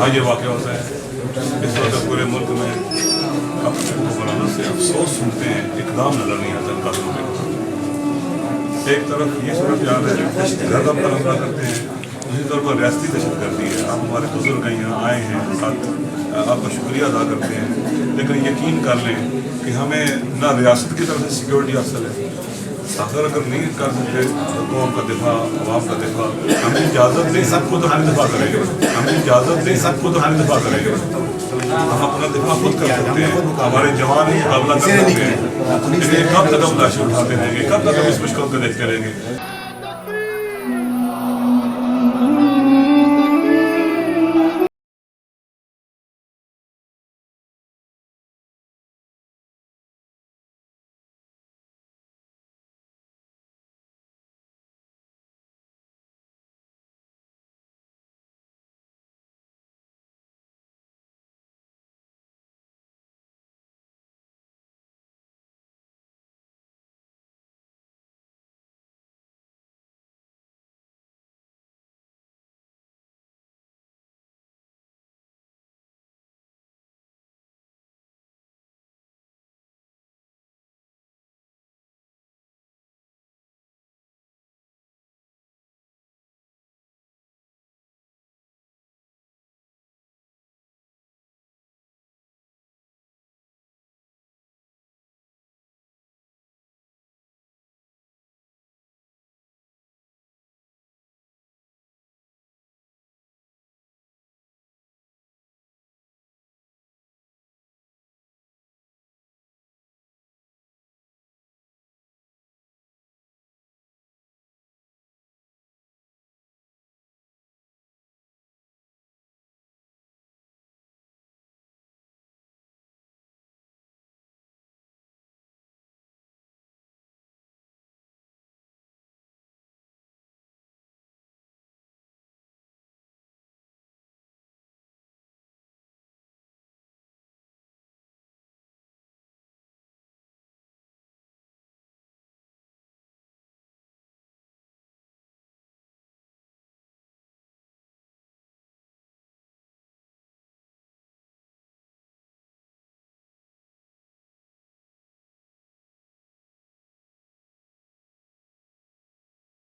ये वाक़या होता है। इस वक्त पूरे मुल्क में अपने हुक्मरानों से अफसोस सुनते हैं, इकदाम नजर नहीं आता कानून में। एक तरफ ये सूरत याद है, गज़ब पर हमला करते हैं, दूसरी तरफ पर रियासती दहशतगर्दी है। आप हमारे बुजुर्ग यहाँ आए हैं, साथ आपका शुक्रिया अदा करते हैं, लेकिन यकीन कर लें कि हमें ना रियासत की तरफ से सिक्योरिटी हासिल है। अगर नहीं कर सकते तो कौम का दिफा, अवाम का दिफा, हमें इजाज़त दें सब खुद हम दिफा करेंगे, हमें इजाज़त दें सब खुद हम दिफा करेंगे। हम अपना दिफा खुद कर सकते हैं, हमारे जवान ही मुकाबला कर सकते हैं। इसलिए कब तक हम लाशें उठाते रहेंगे, कब तक हम इस मुश्किल को देखते रहेंगे।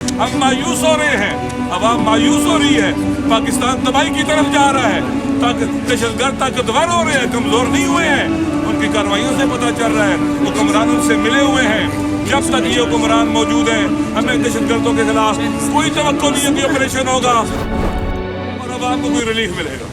हम मायूस हो रहे हैं, अवाम मायूस हो रही है, पाकिस्तान तबाही की तरफ जा रहा है, दहशतगर्द ताकतवर हो रहे हैं, कमजोर नहीं हुए हैं। उनकी कार्रवाइयों से पता चल रहा है हुक्मरान उनसे मिले हुए हैं। जब तक ये हुक्मरान मौजूद है हमें दहशतगर्दों के खिलाफ कोई तवक्को नहीं है कि ऑपरेशन होगा और अवाम को कोई रिलीफ मिलेगा।